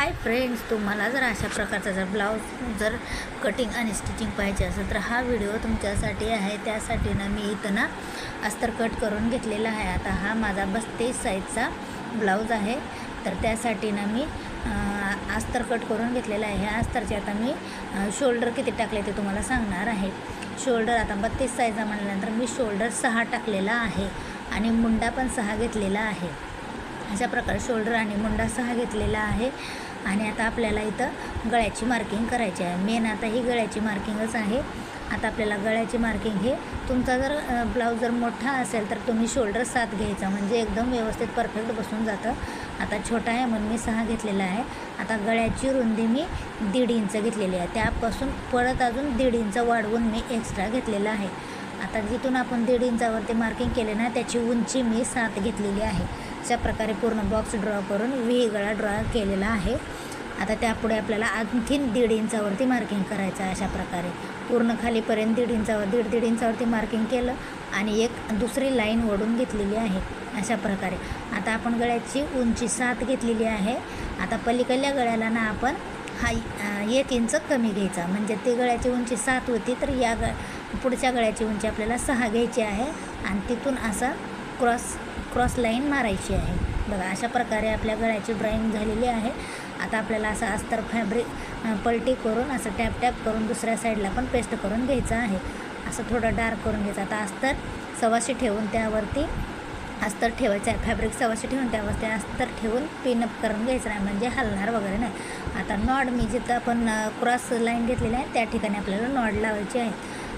Hi friends, तुम्हाला जर अशा प्रकारचा जर ब्लाऊज जर कटिंग आणि स्टिचिंग पाहिजे असेल तर हा व्हिडिओ तुमच्यासाठी आहे। त्यासाठी ना मी इथं ना अस्तर कट करून घेतलेला आहे। आता हा माझा 32 साईजचा ब्लाऊज आहे, तर त्यासाठी ना मी अस्तर कट करून घेतलेला आहे। ह्या अस्तरचे आता मी शोल्डर किती टाकले ते तुम्हाला सांगणार आहे। शोल्डर आता 32 साईजचा म्हटल्यानंतर मी शोल्डर 6 टाकलेला आहे आणि मुंडा पण 6 घेतलेला आहे। अशा प्रकारे शोल्डर आणि मुंडा 6 घेतलेला आहे। आणि आता आपल्याला इथं गळ्याची मार्किंग करायची आहे। मेन आता ही गळ्याची मार्किंगच आहे। आता आपल्याला गळ्याची मार्किंग हे तुमचा जर ब्लाऊज जर मोठा असेल तर तुम्ही शोल्डर 7 घ्यायचा, म्हणजे एकदम व्यवस्थित परफेक्ट बसून जातं। आता छोटा आहे म्हणून मी 6 घेतलेला आहे। आता गळ्याची रुंदी मी 1.5 इंच घेतलेली आहे, त्यापासून परत अजून 1.5 इंच वाढवून मी एक्स्ट्रा घेतलेला आहे। आता जिथून आपण 1.5 इंचावरती मार्किंग केले ना त्याची उंची मी 7 घेतलेली आहे। अशा प्रकारे पूर्ण बॉक्स ड्रॉ करून व्ही गळा ड्रॉ केलेला आहे। आता त्यापुढे आपल्याला आणखीन 1.5 इंचावरती मार्किंग करायचं आहे। अशा प्रकारे पूर्ण खालीपर्यंत 1.5 इंचावरती मार्किंग केलं आणि एक दुसरी लाईन ओढून घेतलेली आहे। अशा प्रकारे आता आपण गळ्याची उंची 7 घेतलेली आहे। आता पलीकडल्या गळ्याला ना आपण 1 इंच कमी घ्यायचा, म्हणजे ते गळ्याची उंची 7 होती तर या पुढच्या गळ्याची उंची आपल्याला 6 घ्यायची आहे आणि तिथून असा क्रॉस लाईन मारायची आहे। बघा अशा प्रकारे आपल्या गळ्याची ड्रॉईंग झालेली आहे। आता आपल्याला असं अस्तर फॅब्रिक पलटी करून असं टॅप करून दुसऱ्या साईडला पण पेस्ट करून घ्यायचं आहे। असं थोडं डार्क करून घ्यायचं। आता अस्तर सव्वाशे ठेवून त्यावरती अस्तर ठेवायचं आहे। फॅब्रिक सव्वाशे ठेवून त्यावरती अस्तर ठेवून पिनअप करून घ्यायचं नाही, म्हणजे हलणार वगैरे नाही। आता नॉड मी जिथं आपण क्रॉस लाईन घेतलेली आहे त्या ठिकाणी आपल्याला नॉड लावायची आहे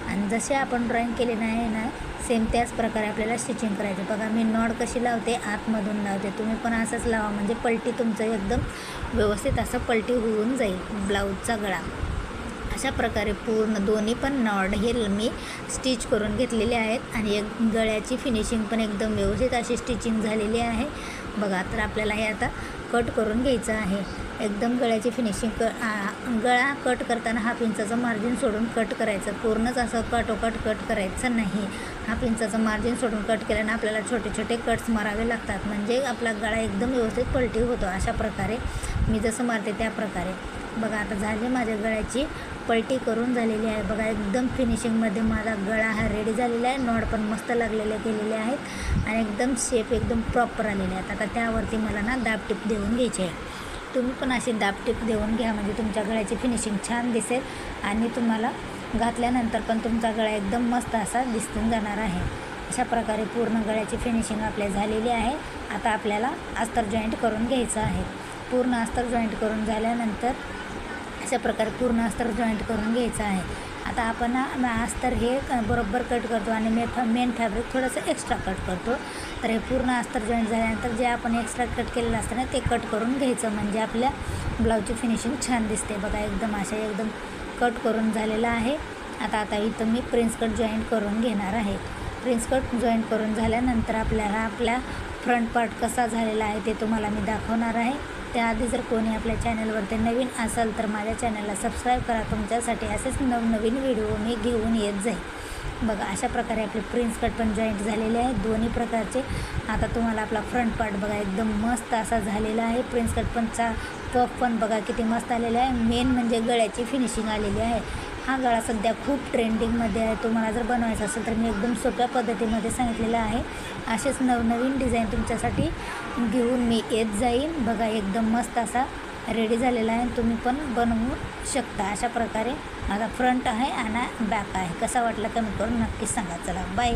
आणि जसे आपण ड्रॉईंग केले नाही ना सेम त्याच प्रकारे आपल्याला स्टिचिंग करायचं। बघा मी नॉड कशी लावते, आतमधून लावते, तुम्ही पण असंच लावा, म्हणजे पलटी तुमचं एकदम व्यवस्थित असं पलटी होऊन जाईल ब्लाऊजचा गळा। अशा प्रकारे पूर्ण दोन्ही पण नॉड हे मी स्टिच करून घेतलेले आहेत आणि एक गळ्याची फिनिशिंग पण एकदम व्यवस्थित अशी स्टिचिंग झालेली आहे। बघा तर आपल्याला हे आता कट करून घ्यायचं आहे। एकदम गळ्याची फिनिशिंग गळा कट करताना 1/2 इंचाचं मार्जिन सोडून कट करायचं, पूर्णच असं कट करायचं नाही। 1/2 इंचाचं मार्जिन सोडून कट केल्यानं आपल्याला छोटे छोटे कट्स मारावे लागतात, म्हणजे आपला गळा एकदम व्यवस्थित पलटी होतो। अशा प्रकारे मी जसं मारते त्या प्रकारे। बघा आता झाली माझ्या गळ्याची पलटी करून झालेली आहे। बघा एकदम फिनिशिंगमध्ये माझा गळा हा रेडी झालेला आहे। नॉड पण मस्त लागलेले केलेले आहेत आणि एकदम शेप एकदम प्रॉपर आलेले आहेत। आता त्यावरती मला ना दाबटीप देऊन घ्यायची आहे। तुम्ही पण अशी दाबटीप देऊन घ्या, म्हणजे तुमच्या गळ्याची फिनिशिंग छान दिसेल आणि तुम्हाला घातल्यानंतर पण तुमचा गळा एकदम मस्त असा दिसून जाणार आहे। अशा प्रकारे पूर्ण गळ्याची फिनिशिंग आपल्या झालेली आहे। आता आपल्याला अस्तर जॉईंट करून घ्यायचं आहे। पूर्ण अस्तर जॉईंट करून झाल्यानंतर अशा प्रकारे पूर्ण अस्तर जॉईंट करून घ्यायचं आहे। आता आपण अस्तर हे बरोबर कट करतो आणि मेन फॅब्रिक थोडंसं एक्स्ट्रा कट करतो। तर हे पूर्ण अस्तर जॉईंट झाल्यानंतर जे आपण एक्स्ट्रा कट केलेलं असतं ना ते कट करून घ्यायचं, म्हणजे आपल्या ब्लाऊजची फिनिशिंग छान दिसते। बघा एकदम एकदम कट करून झालेलं आहे। आता इथं मी प्रिन्स कट जॉईंट करून घेणार आहे। प्रिन्स कट जॉईंट करून झाल्यानंतर आपल्याला आपल्या फ्रंट पार्ट कसा झालेला आहे ते तुम्हाला मी दाखवणार आहे। त्याआधी जर कोणी आपल्या चॅनलवरती नवीन असाल तर माझ्या चॅनलला सबस्क्राईब करा, तुमच्यासाठी असेच नवनवीन व्हिडिओ मी घेऊन येत जाईल। बघा अशा प्रकारे आपले प्रिन्स कट पण जॉईंट झालेले आहेत दोन्ही प्रकारचे। आता तुम्हाला आपला फ्रंट पार्ट बघा एकदम मस्त असा झालेला आहे। प्रिन्स कट पण पफ पण बघा किती मस्त आलेला आहे। मेन म्हणजे गळ्याची फिनिशिंग आलेली आहे। हा गळा सध्या खूप ट्रेंडिंगमध्ये आहे। तुम्हाला जर बनवायचा असेल तर मी एकदम सोप्या पद्धतीमध्ये सांगितलेलं आहे। असेच नवनवीन डिझाईन तुमच्यासाठी घेऊन मी येत जाईन। बघा एकदम मस्त असा रेडी झालेला आहे, तुम्ही पण बनवू शकता। अशा प्रकारे माझा फ्रंट आहे आणि बॅक आहे। कसा वाटला कमेंट करून नक्कीच सांगा। चला बाय।